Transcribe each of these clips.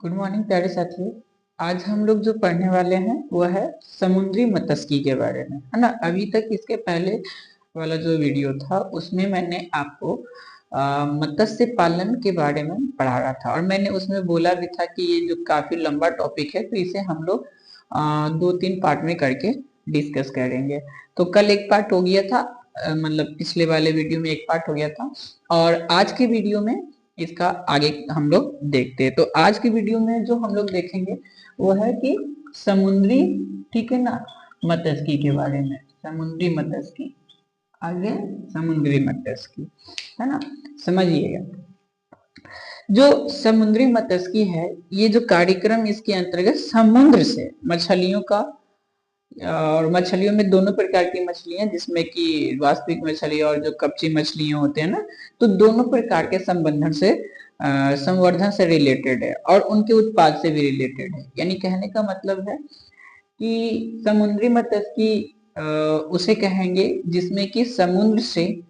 Good morning प्यारे साथियों। आज हम लोग जो पढ़ने वाले हैं वो है समुद्री मत्स्यिकी के बारे में, है ना। अभी तक इसके पहले वाला जो वीडियो था उसमें मैंने आपको मत्स्य पालन के बारे में पढ़ा रहा था और मैंने उसमें बोला भी था कि ये जो काफी लंबा टॉपिक है तो इसे हम लोग 2-3 पार्ट में करके डिस्कस करेंगे। तो कल एक पार्ट हो गया था, मतलब पिछले वाले वीडियो में एक पार्ट हो गया था और आज के वीडियो में इसका आगे हम लोग देखते हैं। तो आज की वीडियो में जो हम लोग देखेंगे वो है कि समुद्री, ठीक है ना, मत्स्यिकी के बारे में। समुद्री मत्स्यिकी, आगे समुद्री मत्स्यिकी, है ना। समझिएगा, जो समुद्री मत्स्यिकी है ये जो कार्यक्रम इसके अंतर्गत समुद्र से मछलियों का, और मछलियों में दोनों प्रकार की मछलियां जिसमें कि वास्तविक मछली और जो कच्ची मछलियां होते हैं ना, तो दोनों प्रकार के संवर्धन से रिलेटेड है और उनके उत्पाद से भी रिलेटेड है। यानी कहने का मतलब है कि समुद्री मत्स्यिकी उसे कहेंगे जिसमें कि समुद्र से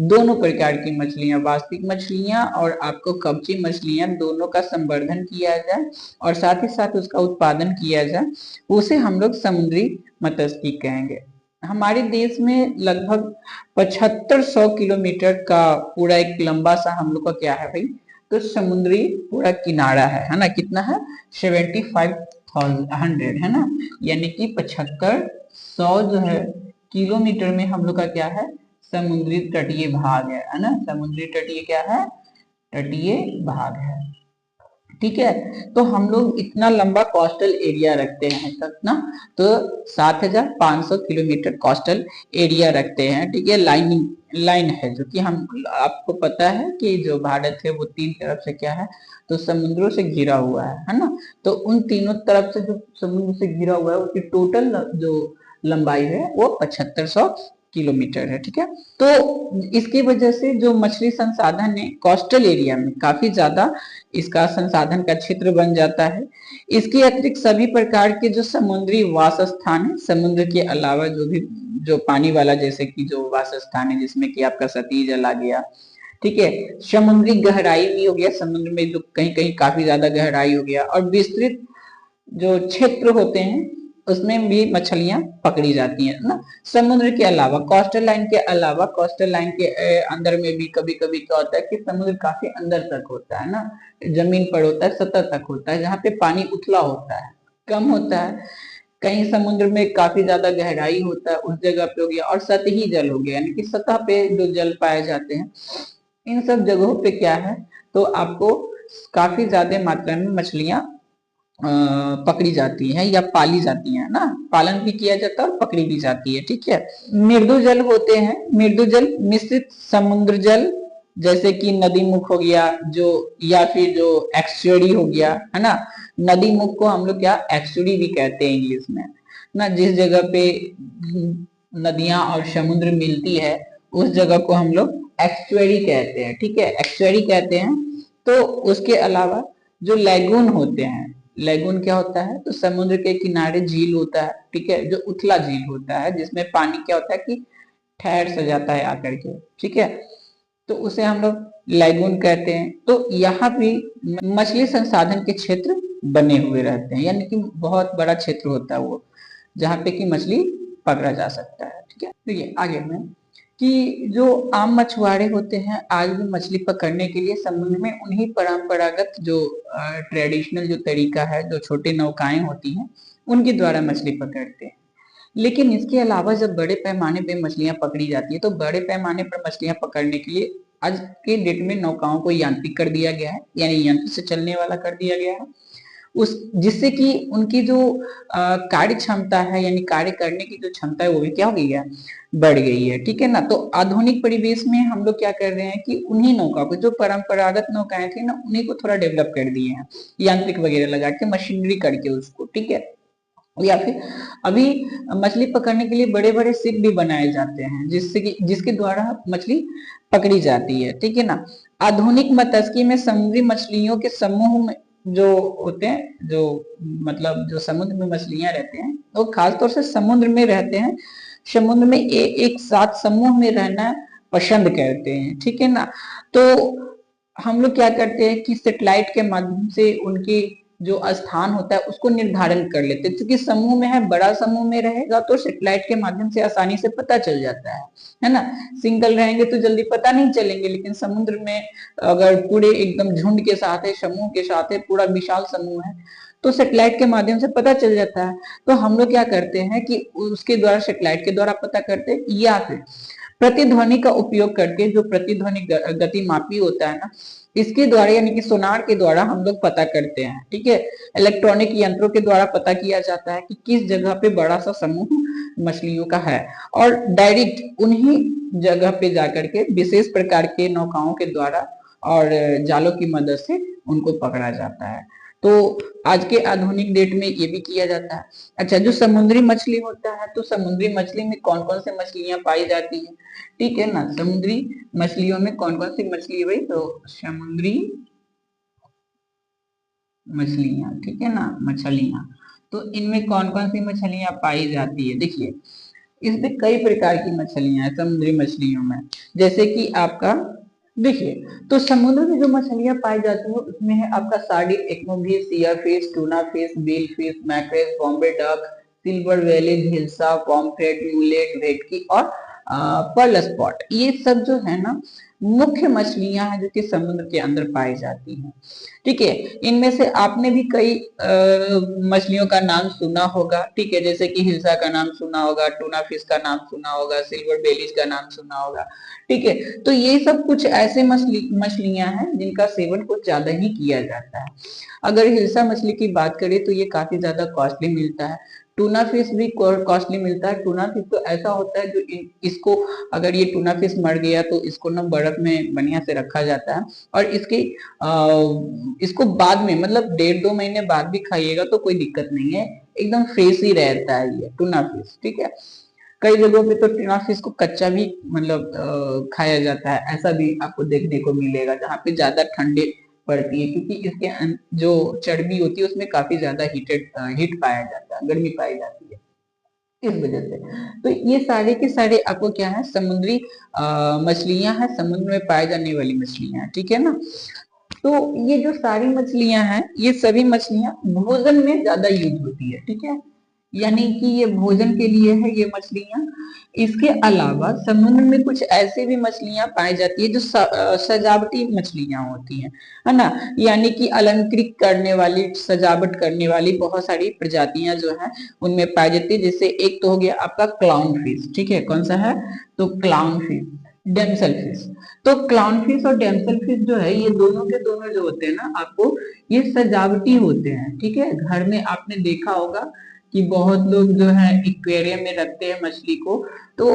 दोनों प्रकार की मछलियां, वास्तविक मछलियां और आपको कच्ची मछलियां, दोनों का संवर्धन किया जाए और साथ ही साथ उसका उत्पादन किया जाए, उसे हम लोग समुद्री मत्स्यिकी कहेंगे। हमारे देश में लगभग 7500 किलोमीटर का पूरा एक लंबा सा हम लोग का क्या है भाई, तो समुद्री पूरा किनारा है ना। कितना है? 7500, है ना। यानी कि 7500 जो है किलोमीटर में हम लोग का क्या है, समुद्री तटीय भाग है ना। समुद्री तटीय क्या है? तटीय भाग है, ठीक है। तो हम लोग इतना लंबा कोस्टल एरिया रखते हैं कितना, तो 7500 किलोमीटर कोस्टल एरिया रखते हैं, ठीक है। लाइन है जो कि हम, आपको पता है कि जो भारत है वो 3 तरफ से क्या है, तो समुद्रों से घिरा हुआ है ना। तो उन तीनों तरफ से जो समुद्र से घिरा हुआ है उसकी टोटल जो लंबाई है वो 7500 किलोमीटर है, ठीक है। तो इसकी वजह से जो मछली संसाधन है कोस्टल एरिया में काफी ज्यादा इसका संसाधन का क्षेत्र बन जाता है। इसके अतिरिक्त सभी प्रकार के जो समुद्री वास स्थान है, समुद्र के अलावा जो भी जो पानी वाला, जैसे कि जो वास स्थान है जिसमें कि आपका सतही जल आ गया, ठीक है। समुद्री गहराई भी हो गया, समुद्र में जो कहीं कहीं काफी ज्यादा गहराई हो गया, और विस्तृत जो क्षेत्र होते हैं उसमें भी मछलियां पकड़ी जाती हैं ना। समुद्र के अलावा कोस्टल लाइन के अलावा, कोस्टल लाइन के अंदर में भी कभी कभी क्या होता है कि समुद्र काफी अंदर तक होता है ना, जमीन पर होता है, सतह तक होता है, जहाँ पे पानी उथला होता है, कम होता है। कहीं समुद्र में काफी ज्यादा गहराई होता है, उस जगह पे हो गया। और सतही जल हो गया, यानी कि सतह पे जो जल पाए जाते हैं, इन सब जगहों पे क्या है, तो आपको काफी ज्यादा मात्रा में मछलियां पकड़ी जाती है या पाली जाती है ना। पालन भी किया जाता है और पकड़ी भी जाती है, ठीक है। मृदु जल होते हैं, मृदु जल मिश्रित समुद्र जल, जैसे कि नदी मुख हो गया जो, या फिर जो एक्सचुरी हो गया, है ना। नदी मुख को हम लोग क्या एक्सचुरी भी कहते हैं इंग्लिश में ना। जिस जगह पे नदियां और समुद्र मिलती है उस जगह को हम लोग एक्सचुरी कहते हैं, ठीक है, एक्सचुरी कहते हैं। तो उसके अलावा जो लैगून होते हैं, लैगून क्या होता है, तो समुद्र के किनारे झील होता है, ठीक है, जो उथला झील होता है जिसमें पानी क्या होता है कि ठहर सा जाता है आकर के, ठीक है। तो उसे हम लोग लैगून कहते हैं। तो यहाँ भी मछली संसाधन के क्षेत्र बने हुए रहते हैं, यानी कि बहुत बड़ा क्षेत्र होता है वो, जहाँ पे कि मछली पकड़ा जा सकता है, ठीक है। तो ये आगे में कि जो आम मछुआरे होते हैं आज भी मछली पकड़ने के लिए समुद्र में उन्हीं परंपरागत जो ट्रेडिशनल जो तरीका है, जो छोटी नौकाएं होती हैं उनके द्वारा मछली पकड़ते हैं। लेकिन इसके अलावा जब बड़े पैमाने पे मछलियां पकड़ी जाती है, तो बड़े पैमाने पर मछलियां पकड़ने के लिए आज के डेट में नौकाओं को यांत्रिक कर दिया गया है, यानी यंत्र से चलने वाला कर दिया गया है, उस जिससे कि उनकी जो कार्य क्षमता है, यानी कार्य करने की जो क्षमता है वो भी क्या हो गई है, बढ़ गई है, ठीक है ना। तो आधुनिक परिवेश में हम लोग क्या कर रहे हैं कि उन्हीं नौका को, जो परंपरागत नौकाएं थी ना, उन्हीं को थोड़ा डेवलप कर दिए हैं, यांत्रिक वगैरह लगा के, मशीनरी करके उसको, ठीक है। या फिर अभी मछली पकड़ने के लिए बड़े बड़े शिप भी बनाए जाते हैं जिससे कि जिसके द्वारा मछली पकड़ी जाती है, ठीक है ना। आधुनिक मत्स्यिकी में समुद्री मछलियों के समूह में जो होते हैं, जो मतलब जो समुद्र में मछलियां रहते हैं वो खासतौर से समुद्र में रहते हैं, समुद्र में एक साथ समूह में रहना पसंद करते हैं, ठीक है ना। तो हम लोग क्या करते हैं कि सेटेलाइट के माध्यम से उनकी जो स्थान होता है उसको निर्धारण कर लेते हैं, क्योंकि समूह में है, बड़ा समूह में रहेगा तो सैटेलाइट के माध्यम से आसानी से पता चल जाता है ना। सिंगल रहेंगे तो जल्दी पता नहीं चलेंगे, लेकिन समुद्र में अगर पूरे एकदम झुंड के साथ है, समूह के साथ है, पूरा विशाल समूह है, तो सैटेलाइट के माध्यम से पता चल जाता है। तो हम लोग क्या करते हैं कि उसके द्वारा, सैटेलाइट के द्वारा पता करते हैं, या फिर प्रतिध्वनि का उपयोग करके, जो प्रतिध्वनि गति मापी होता है ना, इसके द्वारा यानी कि सोनार के द्वारा हम लोग पता करते हैं। ठीक है, इलेक्ट्रॉनिक यंत्रों के द्वारा पता किया जाता है कि किस जगह पे बड़ा सा समूह मछलियों का है, और डायरेक्ट उन्हीं जगह पे जाकर के विशेष प्रकार के नौकाओं के द्वारा और जालों की मदद से उनको पकड़ा जाता है। तो आज के आधुनिक डेट में ये भी किया जाता है। अच्छा, जो समुद्री मछली होता है, तो समुद्री मछली में कौन कौन से मछलियां पाई जाती है? ठीक है ना, समुद्री मछलियों में कौन कौन सी मछली है भाई? तो समुद्री मछलियां, ठीक है ना, मछलियां, तो इनमें कौन कौन सी मछलियां पाई जाती है? देखिए, इसमें कई प्रकार की मछलियां हैं समुद्री मछलियों में। जैसे कि आपका देखिए, तो समुद्र में जो मछलियां पाई जाती है उसमें है आपका सार्डिन, एक्मोफिश, seer fish, tuna fish, bill fish, mackerel, Bombay duck, silver वेलेज, हिल्सा, पॉम्फ्रेट, म्यूलेट, भेटकी और पर्ल स्पॉट। ये सब जो है ना मुख्य मछलियां हैं जो कि समुद्र के अंदर पाई जाती हैं। ठीक है, इनमें से आपने भी कई मछलियों का नाम सुना होगा। ठीक है, जैसे कि हिल्सा का नाम सुना होगा, टूना फिश का नाम सुना होगा, सिल्वर बेलिज का नाम सुना होगा। ठीक है, तो ये सब कुछ ऐसे मछलियां हैं जिनका सेवन कुछ ज्यादा ही किया जाता है। अगर हिल्सा मछली की बात करें तो ये काफी ज्यादा कॉस्टली मिलता है। टूना फिश भी कॉस्टली मिलता है। टूना फिश तो ऐसा होता है जो इसको, अगर ये टूना फिश मर गया तो इसको ना बर्फ में बढ़िया से रखा जाता है, और इसको बाद में मतलब 1.5-2 महीने बाद भी खाइएगा तो कोई दिक्कत नहीं है, एकदम फ्रेश ही रहता है ये टूना फिश। ठीक है, कई जगहों पे तो टूना फिश को कच्चा भी मतलब खाया जाता है, ऐसा भी आपको देखने को मिलेगा जहाँ पे ज्यादा ठंडी पड़ती है, क्योंकि इसके जो चर्बी होती है उसमें काफी ज्यादा हीट पाया जाता है, गर्मी पाई जाती है, इस वजह से। तो ये सारे के सारे आपको क्या है, समुद्री मछलियां हैं, समुद्र में पाए जाने वाली मछलियां हैं। ठीक है ना, तो ये जो सारी मछलियां हैं, ये सभी मछलियां भोजन में ज्यादा यूज होती है। ठीक है, यानी कि ये भोजन के लिए है ये मछलियां। इसके अलावा समुद्र में कुछ ऐसे भी मछलियां पाई जाती है जो सजावटी मछलियां होती हैं, है ना, यानी कि अलंकृत करने वाली, सजावट करने वाली बहुत सारी प्रजातियां जो है उनमें पाई जाती है। जैसे एक तो हो गया आपका क्लाउन फिश। ठीक है, कौन सा है? तो क्लाउन फिश, डेमसल फिश। तो क्लाउन फिश और डेमसल फिश जो है, ये दोनों के दोनों जो होते हैं ना आपको, ये सजावटी होते हैं। ठीक है, घर में आपने देखा होगा कि बहुत लोग जो है एक्वेरियम में रखते हैं मछली को, तो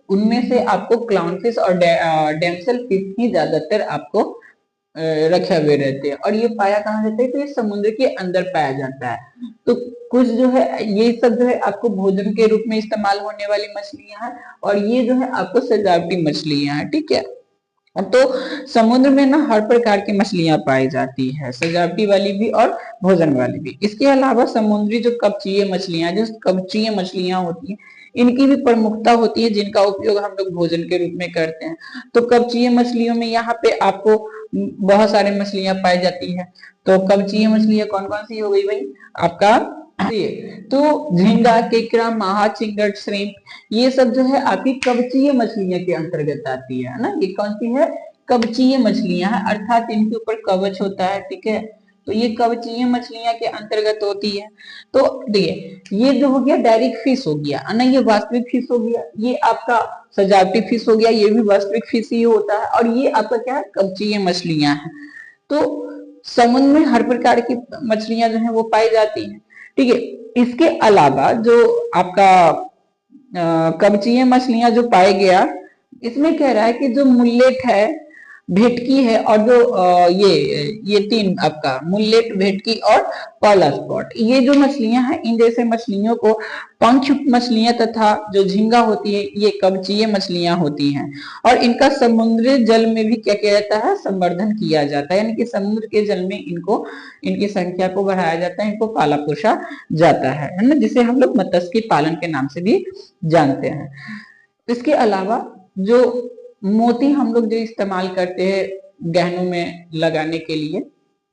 उनमें से आपको क्लाउन फिश और डेमसल फिश ही ज्यादातर आपको रखे हुए रहते हैं। और ये पाया कहाँ जाता है? तो ये समुद्र के अंदर पाया जाता है। तो कुछ जो है ये सब जो है आपको भोजन के रूप में इस्तेमाल होने वाली मछलियां हैं, और ये जो है आपको सजावटी मछलियां हैं। ठीक है, तो समुद्र में ना हर प्रकार की मछलियां पाई जाती है, सजावटी वाली भी और भोजन वाली भी। इसके अलावा समुद्री जो कवचीय मछलियां, जो कवचीय मछलियां होती हैं, इनकी भी प्रमुखता होती है जिनका उपयोग हम लोग भोजन के रूप में करते हैं। तो कवचीय मछलियों में यहाँ पे आपको बहुत सारे मछलियां पाई जाती है। तो कवचीय मछलियां कौन कौन सी हो गई भाई? आपका तो झींगा, केकड़ा, माहा, चिंगड़, श्रिम्प, ये सब जो है आपकी कवचीय मछलियां के अंतर्गत आती है ना। ये कौन सी है? कवचीय मछलियां हैं, अर्थात इनके ऊपर कवच होता है। ठीक है, तो ये कवचीय मछलियां के अंतर्गत होती है। तो देखिए, ये जो हो गया डायरेक्ट फिश हो गया ना, ये वास्तविक फिश हो गया। ये आपका सजावटी फिश हो गया, ये भी वास्तविक फिश ही होता है। और ये आपका क्या है? कवचीय मछलियां हैं। तो समुद्र में हर प्रकार की मछलियां जो है वो पाई जाती हैं। ठीक है, इसके अलावा जो आपका कवचीय मछलियां जो पाए गया, इसमें कह रहा है कि जो मुल्लेट है, भेटकी है, और जो ये तीन आपका मुल्लेट, भेटकी और पर्ल स्पॉट, ये जो मछलियां हैं, इन जैसे मछलियों को पंखयुक्त मछलियां तथा जो झींगा होती है, ये कवचीय मछलियां होती हैं। और इनका समुद्री जल में भी क्या किया जाता है? संवर्धन किया जाता है, यानी कि समुद्र के जल में इनको, इनकी संख्या को बढ़ाया जाता है, इनको पाला पोसा जाता है ना, जिसे हम लोग मत्स्य पालन के नाम से भी जानते हैं। इसके अलावा जो मोती हम लोग जो इस्तेमाल करते हैं गहनों में लगाने के लिए,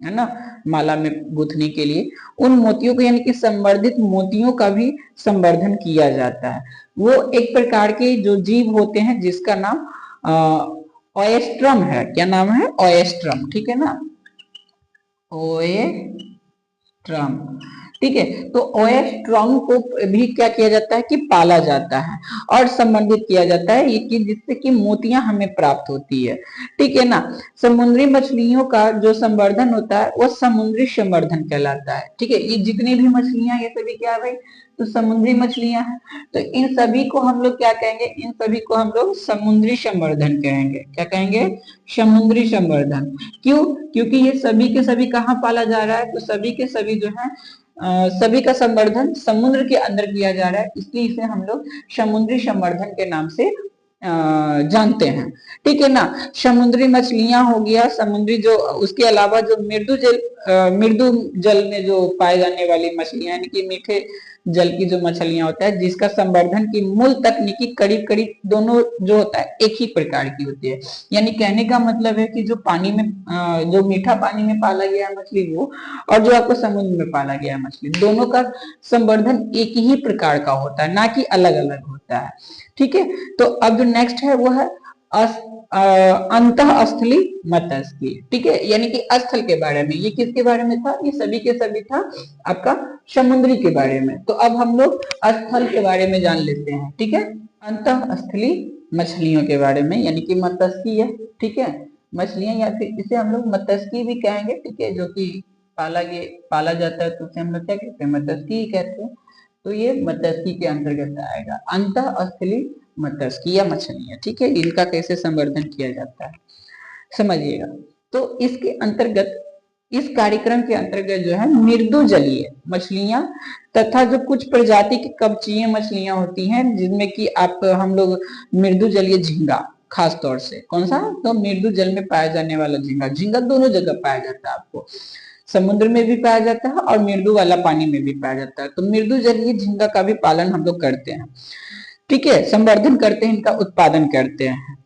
है ना, माला में गूंथने के लिए, उन मोतियों को यानी कि संवर्धित मोतियों का भी संवर्धन किया जाता है। वो एक प्रकार के जो जीव होते हैं जिसका नाम ओएस्ट्रम है। क्या नाम है? ओएस्ट्रम। ठीक है ना, ओएस्ट्रम। ठीक है, तो ओएस्ट्रम को भी क्या किया जाता है कि पाला जाता है और संवर्धित किया जाता है ये कि जिससे कि मोतियां हमें प्राप्त होती है। ठीक है ना, समुद्री मछलियों का जो संवर्धन होता है वो समुद्री संवर्धन कहलाता है। ठीक है, ये जितनी भी मछलियां ये सभी क्या है भाई, तो समुद्री मछलियां हैं। तो इन सभी को हम लोग क्या कहेंगे? इन सभी को हम लोग समुद्री संवर्धन कहेंगे। क्या कहेंगे? समुद्री संवर्धन। क्यों? क्योंकि ये सभी के सभी कहाँ पाला जा रहा है? तो सभी के सभी जो है सभी का संवर्धन समुद्र के अंदर किया जा रहा है, इसलिए इसे हम लोग समुद्री संवर्धन के नाम से जानते हैं। ठीक है ना, समुद्री मछलियां हो गया, समुद्री जो उसके अलावा जो मृदु जल में जो पाए जाने वाली मछलियां यानी कि मीठे जल की जो मछलियां होता है जिसका संवर्धन की मूल तकनीकी करीब करीब दोनों जो होता है एक ही प्रकार की होती है। यानी कहने का मतलब है कि जो पानी में जो मीठा पानी में पाला गया मछली वो, और जो आपको समुद्र में पाला गया मछली, दोनों का संवर्धन एक ही प्रकार का होता है, ना कि अलग अलग होता है। ठीक है, तो अब जो नेक्स्ट है वो है अंतःस्थली मत्स्य। ठीक है, यानी कि स्थल के बारे में। ये किसके बारे में था? ये सभी के सभी था आपका समुद्री के बारे में। तो अब हम लोग स्थल के बारे में जान लेते हैं। ठीक है, अंतःस्थली मछलियों के बारे में, यानी कि मत्स्य है। ठीक है, मछलियां या फिर इसे हम लोग मत्स्य भी कहेंगे। ठीक है, जो कि पाला जाता है तो उसे हम लोग क्या कहते हैं? मत्स्य ही कहते हैं। तो ये मत्स्य के अंतर्गत आएगा, अंतःस्थली मत्स्य या मछलियां। ठीक है, इनका कैसे संवर्धन किया जाता है समझिएगा। तो इसके अंतर्गत, इस कार्यक्रम के अंतर्गत जो है मृदु जलीय मछलियां तथा जो कुछ प्रजाति की कवचीय मछलियां होती हैं, जिनमें कि आप हम लोग मृदु जलीय झींगा, खास तौर से कौन सा? तो मृदु जल में पाया जाने वाला झींगा। झींगा दोनों जगह पाया जाता है, आपको समुद्र में भी पाया जाता है और मृदु वाला पानी में भी पाया जाता है। तो मृदु जलीय झींगा का भी पालन हम लोग करते हैं। ठीक है, संवर्धन करते हैं, इनका उत्पादन करते हैं।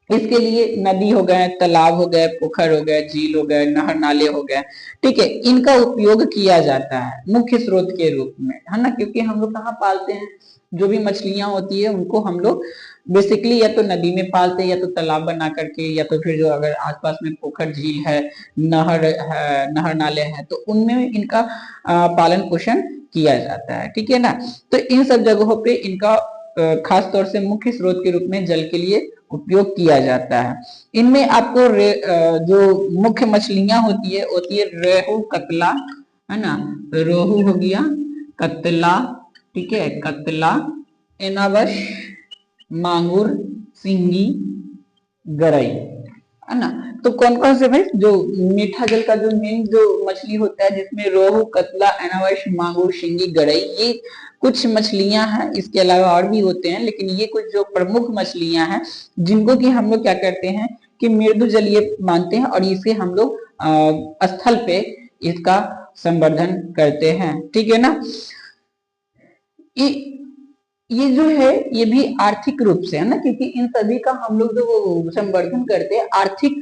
इसके लिए नदी हो गए, तालाब हो गए, पोखर हो गए, झील हो गए, नहर नाले हो गए। ठीक है, इनका उपयोग किया जाता है मुख्य स्रोत के रूप में, है ना। क्योंकि हम लोग कहाँ पालते हैं? जो भी मछलियां होती है उनको हम लोग बेसिकली या तो नदी में पालते हैं, या तो तालाब बना करके, या तो फिर जो अगर आसपास में पोखर झील है, नहर है, नहर नाले हैं, तो उनमें इनका पालन पोषण किया जाता है। ठीक है ना, तो इन सब जगहों पे इनका खास तौर से मुख्य स्रोत के रूप में जल के लिए उपयोग किया जाता है। इनमें आपको जो मुख्य मछलियां होती है रेहू, कतला, है ना। रोहू हो गया, कतला, ठीक है, कतला, एनावश, मांगुर, सिंगी, गरई, है ना। तो कौन कौन से भाई? जो मीठा जल का जो मेन जो मछली होता है जिसमें रोहू, कतला, एनावश, मांगुर, सिंगी, गरई, ये कुछ मछलियां हैं। इसके अलावा और भी होते हैं, लेकिन ये कुछ जो प्रमुख मछलियां हैं जिनको कि हम लोग क्या करते हैं कि मृदु जलीय मानते हैं, और इसे हम लोग स्थल पे इसका संवर्धन करते हैं। ठीक है ना, ये जो है ये भी आर्थिक रूप से, है ना, क्योंकि इन सभी का हम लोग जो संवर्धन करते हैं आर्थिक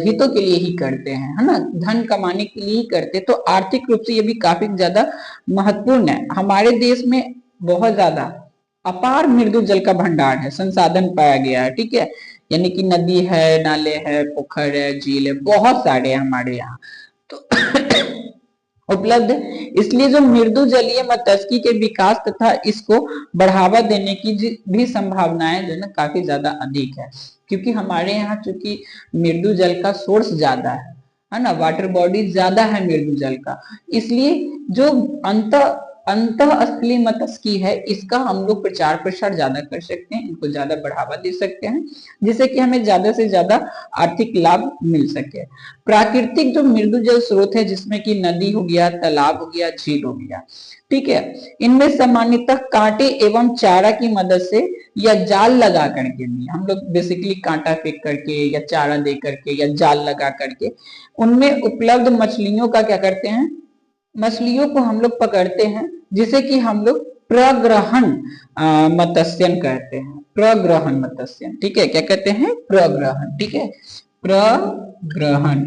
हितों के लिए ही करते हैं, है ना, धन कमाने के लिए ही करते हैं। तो आर्थिक रूप से ये भी काफी ज्यादा महत्वपूर्ण है। हमारे देश में बहुत ज्यादा अपार मृदु जल का भंडार है, संसाधन पाया गया है। ठीक है, यानी कि नदी है, नाले है, पोखर है, झील है, बहुत सारे हैं हमारे यहाँ तो उपलब्ध। इसलिए जो मृदु जलीय मत्स्य के विकास तथा इसको बढ़ावा देने की भी संभावनाएं जो है ना काफी ज्यादा अधिक है, क्योंकि हमारे यहाँ चूंकि मृदु जल का सोर्स ज्यादा है ना, वाटर बॉडी ज्यादा है मृदु जल का, इसलिए जो अंतःस्थलीय मत्स्य है इसका हम लोग प्रचार प्रसार ज्यादा कर सकते हैं, इनको ज्यादा बढ़ावा दे सकते हैं, जिससे कि हमें ज्यादा से ज्यादा आर्थिक लाभ मिल सके। प्राकृतिक जो मृदु जल स्रोत है जिसमें कि नदी हो गया, तालाब हो गया, झील हो गया, ठीक है, इनमें सामान्यतः कांटे एवं चारा की मदद से या जाल लगा करके भी, हम लोग बेसिकली कांटा फेंक करके या चारा दे करके या जाल लगा करके उनमें उपलब्ध मछलियों का क्या करते हैं, मछलियों को हम लोग पकड़ते हैं, जिसे कि हम लोग प्रग्रहण मत्स्यन कहते हैं। प्रग्रहण मत्स्यन, ठीक है, क्या कहते हैं? प्रग्रहण, ठीक है, प्रग्रहण।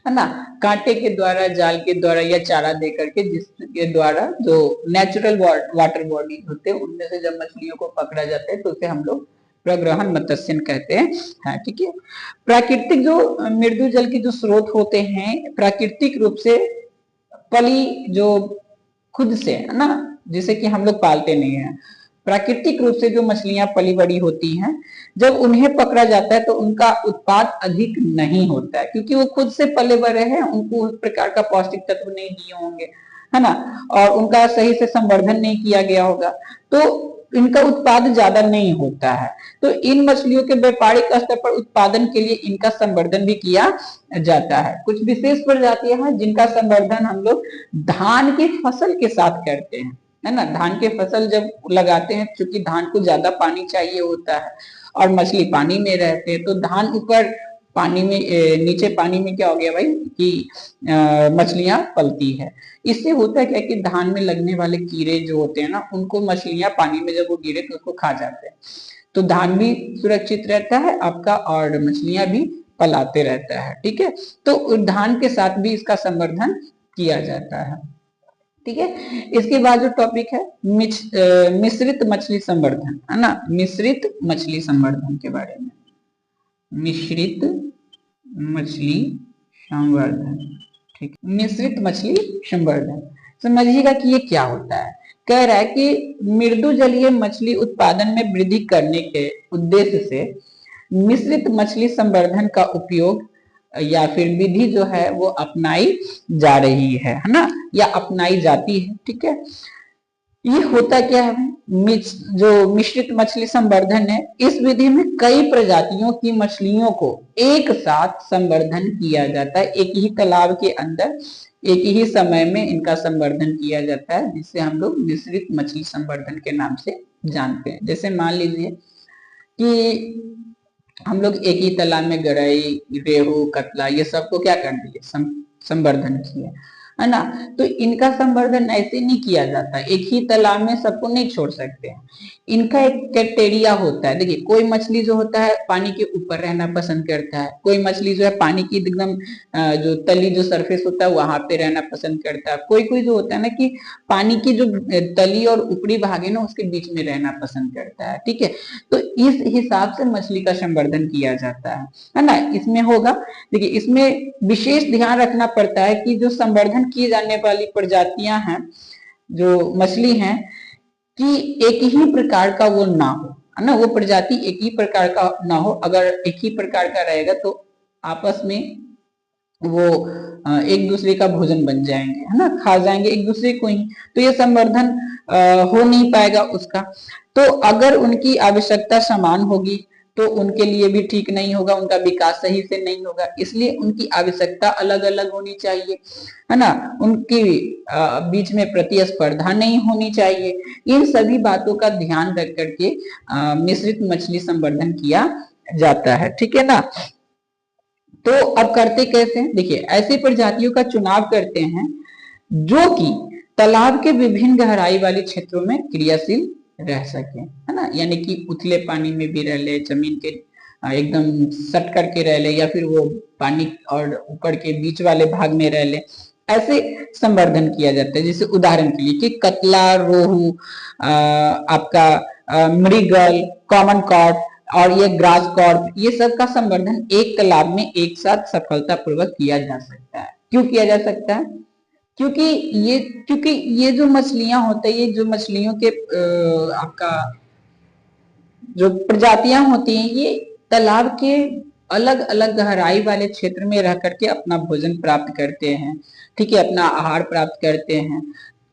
है ना, कांटे के द्वारा, जाल के द्वारा या चारा दे करके, जिसके द्वारा जो नेचुरल वाटर बॉडी होते हैं उनमें से जब मछलियों को पकड़ा जाता है तो उसे हम लोग प्रग्रहण मत्स्य कहते हैं। हाँ, ठीक है। प्राकृतिक जो मृदु जल के जो स्रोत होते हैं, प्राकृतिक रूप से पली जो खुद से, है ना, जिसे कि हम लोग पालते नहीं है, प्राकृतिक रूप से जो मछलियां पली बड़ी होती हैं, जब उन्हें पकड़ा जाता है तो उनका उत्पाद अधिक नहीं होता है, क्योंकि वो खुद से पले बड़े हैं, उनको उस प्रकार का पौष्टिक तत्व नहीं दिए होंगे, है ना, और उनका सही से संवर्धन नहीं किया गया होगा, तो इनका उत्पाद ज्यादा नहीं होता है। तो इन मछलियों के व्यापारिक स्तर पर उत्पादन के लिए इनका संवर्धन भी किया जाता है। कुछ विशेष प्रजातियां हैं जिनका संवर्धन हम लोग धान की फसल के साथ करते हैं, है ना। धान के फसल जब लगाते हैं, क्योंकि धान को ज्यादा पानी चाहिए होता है और मछली पानी में रहते हैं, तो धान ऊपर पानी में, नीचे पानी में क्या हो गया भाई कि मछलियां पलती है। इससे होता है क्या कि धान में लगने वाले कीड़े जो होते हैं ना, उनको मछलियां पानी में जब वो गिरे तो उसको खा जाते हैं, तो धान भी सुरक्षित रहता है आपका और मछलियां भी पलाते रहता है, ठीक है। तो धान के साथ भी इसका संवर्धन किया जाता है, ठीक है। इसके बाद जो टॉपिक है मिश्रित मछली संवर्धन, है ना, मिश्रित मछली संवर्धन के बारे में। मिश्रित मछली संवर्धन, ठीक। मिश्रित मछली संवर्धन समझिएगा कि ये क्या होता है। कह रहा है कि मृदु जलीय मछली उत्पादन में वृद्धि करने के उद्देश्य से मिश्रित मछली संवर्धन का उपयोग या फिर विधि जो है वो अपनाई जा रही है ना, या अपनाई जाती है, ठीक है। ये होता क्या है, जो मिश्रित मछली संवर्धन है, इस विधि में कई प्रजातियों की मछलियों को एक साथ संवर्धन किया जाता है, एक ही तालाब के अंदर एक ही समय में इनका संवर्धन किया जाता है, जिसे हम लोग मिश्रित मछली संवर्धन के नाम से जानते हैं। जैसे मान लीजिए कि हम लोग एक ही तालाब में गरई, रेहू, कतला, ये सबको क्या कर दिए, संवर्धन किए, है ना। तो इनका संवर्धन ऐसे नहीं किया जाता, एक ही तालाब में सबको नहीं छोड़ सकते हैं, इनका एक क्राइटेरिया होता है। देखिए, कोई मछली जो होता है पानी के ऊपर रहना पसंद करता है, कोई मछली जो है पानी की एकदम जो तली जो सरफेस होता है वहां पे रहना पसंद करता है, कोई कोई जो होता है ना कि पानी की जो तली और ऊपरी भाग है ना उसके बीच में रहना पसंद करता है, ठीक है। तो इस हिसाब से मछली का संवर्धन किया जाता है ना। इसमें होगा, देखिए इसमें विशेष ध्यान रखना पड़ता है कि जो संवर्धन किए जाने वाली प्रजातियां हैं, जो मछली हैं, कि एक ही प्रकार का वो ना हो, है ना, वो प्रजाति एक ही प्रकार का ना हो। अगर एक ही प्रकार का रहेगा तो आपस में वो एक दूसरे का भोजन बन जाएंगे, है ना, खा जाएंगे एक दूसरे को ही, तो ये संवर्धन हो नहीं पाएगा उसका। तो अगर उनकी आवश्यकता समान होगी तो उनके लिए भी ठीक नहीं होगा, उनका विकास सही से नहीं होगा, इसलिए उनकी आवश्यकता अलग अलग होनी चाहिए, है ना। उनकी बीच में प्रतिस्पर्धा नहीं होनी चाहिए। इन सभी बातों का ध्यान रख करके मिश्रित मछली संवर्धन किया जाता है, ठीक है ना। तो अब करते कैसे हैं, देखिए ऐसी प्रजातियों का चुनाव करते हैं जो कि तालाब के विभिन्न गहराई वाले क्षेत्रों में क्रियाशील रह सके, है ना, यानी कि उथले पानी में भी रह ले, जमीन के एकदम सट करके रह ले, या फिर वो पानी और ऊपर के बीच वाले भाग में रह ले, ऐसे संवर्धन किया जाता है। जैसे उदाहरण के लिए कि कतला, रोहू, आपका मृगल, कॉमन कॉर्प और ये ग्रास कॉर्प, ये सब का संवर्धन एक तालाब में एक साथ सफलतापूर्वक किया जा सकता है। क्यों किया जा सकता है, क्योंकि ये जो मछलियां होते हैं, ये जो मछलियों के आपका जो प्रजातियां होती हैं, ये तालाब के अलग अलग गहराई वाले क्षेत्र में रह करके अपना भोजन प्राप्त करते हैं, ठीक है, अपना आहार प्राप्त करते हैं।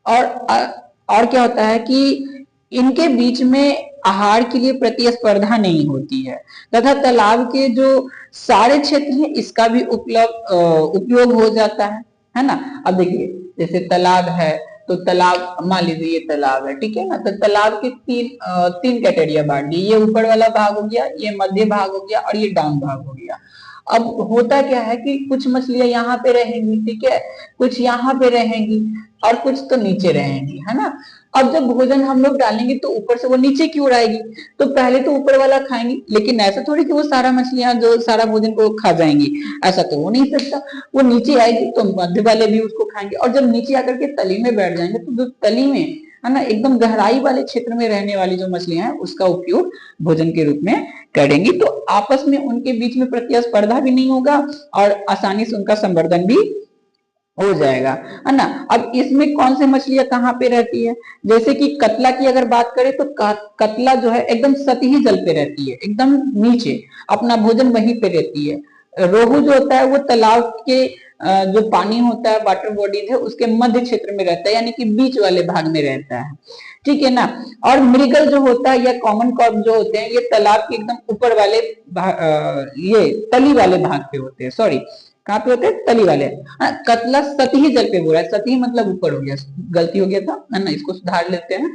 और क्या होता है कि इनके बीच में आहार के लिए प्रतिस्पर्धा नहीं होती है, तथा तालाब के जो सारे क्षेत्र हैं इसका भी उपयोग हो जाता है ना। अब देखिए जैसे तालाब है, तो तालाब, मान लीजिए ये तालाब है, ठीक है ना, तो तालाब के तीन कैटेगरिया बांट दी, ये ऊपर वाला भाग हो गया, ये मध्य भाग हो गया और ये डाउन भाग हो गया। अब होता क्या है कि कुछ मछलियां यहाँ पे रहेंगी, ठीक है, कुछ यहाँ पे रहेंगी और कुछ तो नीचे रहेंगी, है ना। अब जब भोजन हम लोग डालेंगे तो ऊपर से वो नीचे क्यों आएगी, तो पहले तो ऊपर वाला खाएंगी, लेकिन ऐसा थोड़ी कि वो सारा मछलियां जो सारा भोजन को खा जाएंगी, ऐसा तो हो नहीं सकता। वो नीचे आएगी तो मध्य वाले भी उसको खाएंगे, और जब नीचे आकर के तली में बैठ जाएंगे तो जो तली में, है ना, एकदम गहराई वाले क्षेत्र में रहने वाली जो मछलियां हैं उसका उपयोग भोजन के रूप में करेंगी, तो आपस में उनके बीच में प्रतिस्पर्धा भी नहीं होगा और आसानी से उनका संवर्धन भी हो जाएगा, है ना। अब इसमें कौन सी मछलियां कहाँ पे रहती है, जैसे कि कतला की अगर बात करें तो कतला जो है एकदम सतही जल पे रहती है, एकदम नीचे, अपना भोजन वहीं पे रहती है। रोहू जो होता है वो तालाब के जो पानी होता है, वाटर बॉडीज है, उसके मध्य क्षेत्र में रहता है, यानी कि बीच वाले भाग में रहता है, ठीक है ना। और मृगल जो होता है या कॉमन कॉर्प जो होते हैं ये तालाब के एकदम ऊपर वाले ये तली वाले भाग पे होते हैं, सॉरी कहाँ पे होते हैं, तली वाले। कतला सतही जल पे बोला है, सतही मतलब ऊपर हो गया, गलती हो गया था, है ना, इसको सुधार लेते हैं।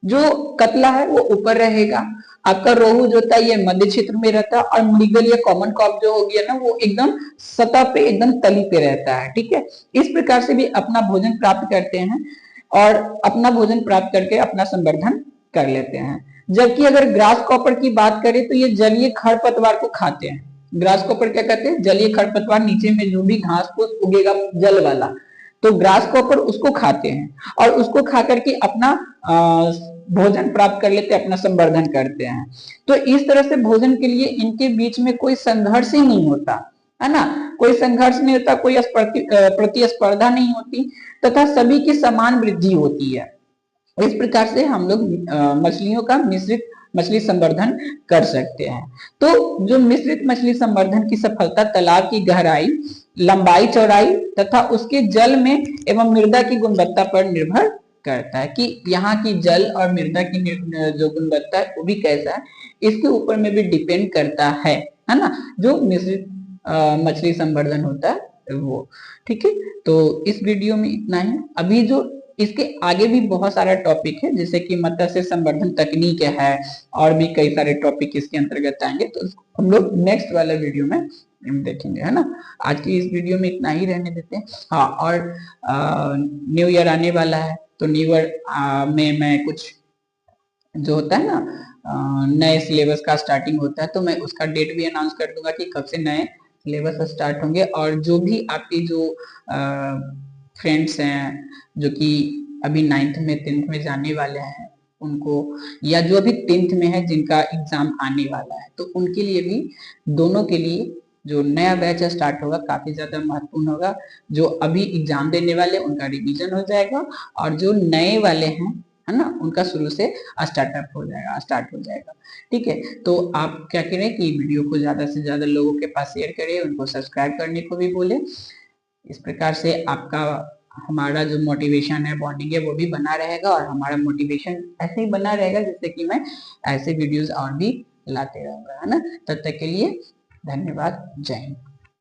जो कतला है वो ऊपर रहेगा, आपका रोहू जो होता है ये मध्य क्षेत्र में रहता है, और मृगल या कॉमन कॉर्प जो हो गया ना वो एकदम सतह पे, एकदम तली पे रहता है, ठीक है। इस प्रकार से भी अपना भोजन प्राप्त करते हैं और अपना भोजन प्राप्त करके अपना संवर्धन कर लेते हैं। जबकि अगर ग्रास कॉपर की बात करें तो ये जलीय खरपतवार को खाते हैं। ग्रास कॉपर क्या कहते हैं, जलीय खरपतवार, नीचे में जो भी घास फूस उगेगा जल वाला, तो ग्रास कॉपर उसको खाते हैं और उसको खा करके अपना भोजन प्राप्त कर लेते हैं, अपना संवर्धन करते हैं। तो इस तरह से भोजन के लिए इनके बीच में कोई संघर्ष ही नहीं होता, है ना, कोई संघर्ष नहीं होता, कोई प्रतिस्पर्धा नहीं होती, तथा सभी की समान वृद्धि होती है। इस प्रकार से हम लोग मछलियों का मिश्रित मछली संवर्धन कर सकते हैं। तो जो मिश्रित मछली संवर्धन की सफलता तालाब की गहराई, लंबाई, चौड़ाई तथा उसके जल में एवं मृदा की गुणवत्ता पर निर्भर करता है, कि यहाँ की जल और मृदा की जो गुणवत्ता है वो भी कैसा है, इसके ऊपर में भी डिपेंड करता है ना, जो मिश्रित मछली संवर्धन होता है वो, ठीक है। तो इस वीडियो में इतना ही। अभी जो इसके आगे भी बहुत सारा टॉपिक है, जैसे कि मत्स्य संवर्धन तकनीक है, और भी कई सारे टॉपिक इसके अंतर्गत आएंगे, तो हम लोग नेक्स्ट वाला वीडियो में देखेंगे, है ना। आज की इस वीडियो में इतना ही रहने देते हैं। हाँ, और न्यू ईयर आने वाला है, तो न्यू ईयर में मैं कुछ जो होता है ना नए सिलेबस का स्टार्टिंग होता है, तो मैं उसका डेट भी अनाउंस कर दूंगा कि कब से नए सिलेबस स्टार्ट होंगे, और जो भी आपकी जो फ्रेंड्स हैं जो कि अभी 9th में 10th में जाने वाले हैं उनको, या जो अभी 10th में है जिनका एग्जाम आने वाला है, तो उनके लिए भी, दोनों के लिए जो नया बैच स्टार्ट होगा काफी ज्यादा महत्वपूर्ण होगा। जो अभी एग्जाम देने वाले उनका रिवीजन हो जाएगा, और जो नए वाले हैं, है ना, उनका शुरू से स्टार्ट हो जाएगा, ठीक है। तो आप क्या करें कि वीडियो को ज्यादा से ज्यादा लोगों के पास शेयर करें, उनको सब्सक्राइब करने को भी बोले। इस प्रकार से आपका हमारा जो मोटिवेशन है, बॉन्डिंग है, वो भी बना रहेगा, और हमारा मोटिवेशन ऐसे ही बना रहेगा जिससे कि मैं ऐसे वीडियोस और भी लाते रहूंगा, है ना। तब तक के लिए धन्यवाद, जय हिंद।